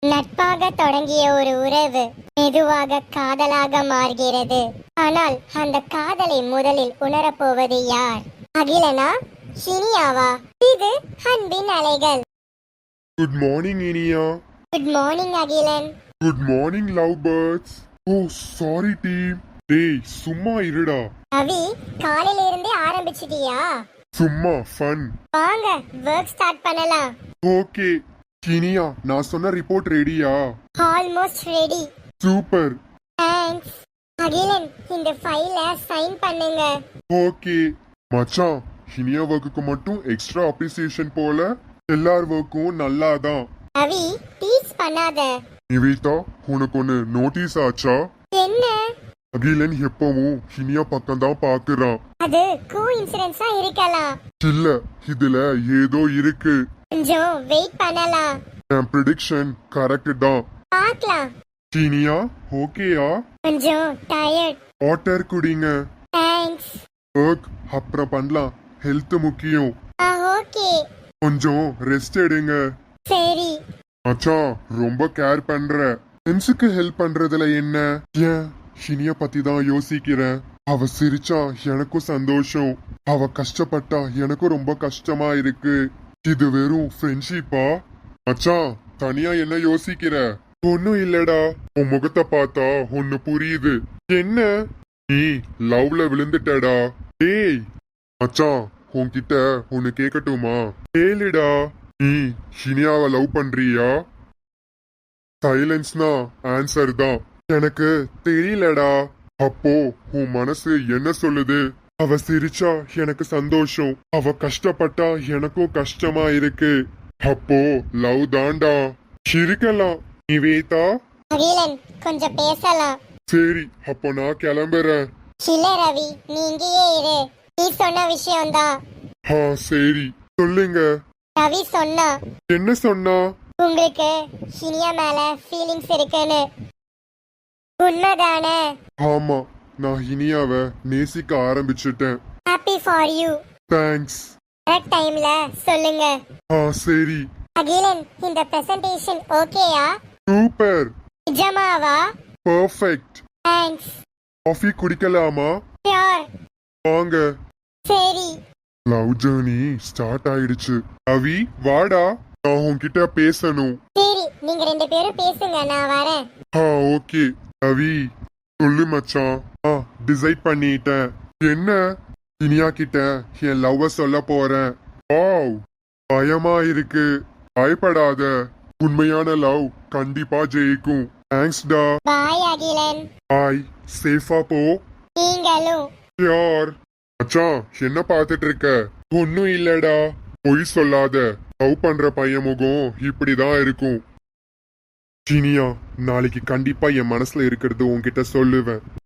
நட்பாக தொடங்கிய ஒரு உறவு மெதுவாக காதலாக மாறுகிறது. ஆனால் அந்த காதலை முதலில் உணரப்போவது யார்? அகிலனா, ஷினியாவா? இது அன்பின் அலைகள். Good morning Iniya. Good morning Akilan. Good morning love birds. Oh sorry team. டேய் சும்மா இருடா. அவி, காலையில இருந்தே ஆரம்பிச்சிட்டியா? சும்மா ஃபன். வாங்க ஒர்க் ஸ்டார்ட் பண்ணலாம். ஓகே இனியா, நான் சொன்ன ரிப்போர்ட் ரெடியா? Almost ready. Super. Thanks. Akilan, இந்த ஃபைலை சைன் பண்ணுங்க. ஓகே மச்சான், இனியா ஒர்க்குக்கு மட்டும் எக்ஸ்ட்ரா அப்ரிசியேஷன் போல, எல்லார் ஒர்க்கும் நல்லாதான். அவி, டீச் பண்ணாத. நிவேதா, உனக்கு ஒன்னு நோட்டீஸ் ஆச்சா? என்ன? அகிலன் எப்பவும் இனியா பக்கம் தான் பாக்குறான். அது கோ இன்சிடென்ட்ஸா இருக்கலாம். இல்ல, இதுல ஏதோ இருக்கு. கொஞ்சம் வெயிட் பண்ணலாம். என் ப்ரிடிக்ஷன் கரெக்ட் தான். பார்க்கலாம். இனியா ஓகேயா? கொஞ்சம் டயர்ட். வாட்டர் குடிங்க. தேங்க்ஸ். ஒர்க் அப்புறம் பண்ணலாம், ஹெல்த் முக்கியம். ஓகே. கொஞ்சம் ரெஸ்ட் எடுங்க. சரி. மச்சான், ரொம்ப கேர் பண்ற. ஃப்ரெண்ட்ஸுக்கு ஹெல்ப் பண்றதுல என்ன? ஏன் இனிய பத்தி தான் யோசிக்கிறேன். அவ சிரிச்சா எனக்கும் சந்தோஷம், அவ கஷ்டப்பட்டா எனக்கும் ரொம்ப கஷ்டமா இருக்கு. இது வெறும் ஃப்ரெண்ட்ஷிப்பா? மச்சான், தனியா என்ன யோசிக்கிற? ஒன்னும் இல்லடா, உன் முகத்தை பார்த்தா ஒன்னு புரியுது. என்ன? நீ லவ்ல விழுந்துட்டடா. ஏய் மச்சான், உன்கிட்ட ஒன்னு கேக்கட்டுமா? கேளுடா. நீ இனியாவை லவ் பண்றியா? சைலன்ஸ்னா ஆன்சர் தான். எனக்கு தெரியலடா. அப்போ உன் மனசு என்ன சொல்லுது? அவ சிரிச்சா எனக்கு சந்தோஷம், அவ கஷ்டப்பட்டா எனக்கும் கஷ்டமா இருக்கு. அப்போ லவ் தாண்டா. இருக்கலாம் நிவேதா. அகிலன், கொஞ்சம் பேசலாம். சரி, அப்போ நான் கிளம்புறேன். இல்ல ரவி, நீ இங்கேயே இரு. நீ சொன்ன விஷயம்தான். சரி சொல்லுங்க. ரவி சொன்னா என்ன சொன்னா? உங்களுக்கு இனியா மேல ஃபீலிங்ஸ் இருக்குன்னு. உண்மைதானே? ஆமா, நான் இனியாவை நேசிக்க ஆரம்பிச்சிட்டேன். Happy for you. Thanks. Correct டைம்ல சொல்லுங்க. சரி. அகிலன், இந்த பிரசன்டேஷன் ஓகேயா? சூப்பர். நிஜமாவா? பர்ஃபெக்ட். தேங்க்ஸ். காஃபி குடிக்கலாமா? ஷியோர். வாங்க. சரி. லவ் ஜர்னி ஸ்டார்ட் ஆயிடுச்சு. ரவி வாடா, நான் உன்கிட்ட பேசணும். சரி, நீங்க ரெண்டு பேரும் பேசுங்க, நான் வரேன். ஓகே. ரவி சொல்லு மச்சான். டிசைட் பண்ணிட்டேன். என்ன? இனியா கிட்ட என் லவ்வ சொல்ல போறேன். வாவ், பயமா இருக்கு. பயப்படாத, உண்மையான லவ் கண்டிப்பா ஜெயிக்கும். தேங்க்ஸ் டா. பாய் அகிலன். பாய். சேஃபா போ. நீங்களும். யார்? மச்சான், என்ன பார்த்துட்டு இருக்க? ஒன்னும் இல்லடா. பொய் சொல்லாத. லவ் பண்ற பையன் முகம் இப்படிதான் இருக்கும். இனியா, நாளைக்கு கண்டிப்பா என் மனசுல இருக்கிறது உன்கிட்ட சொல்லுவேன்.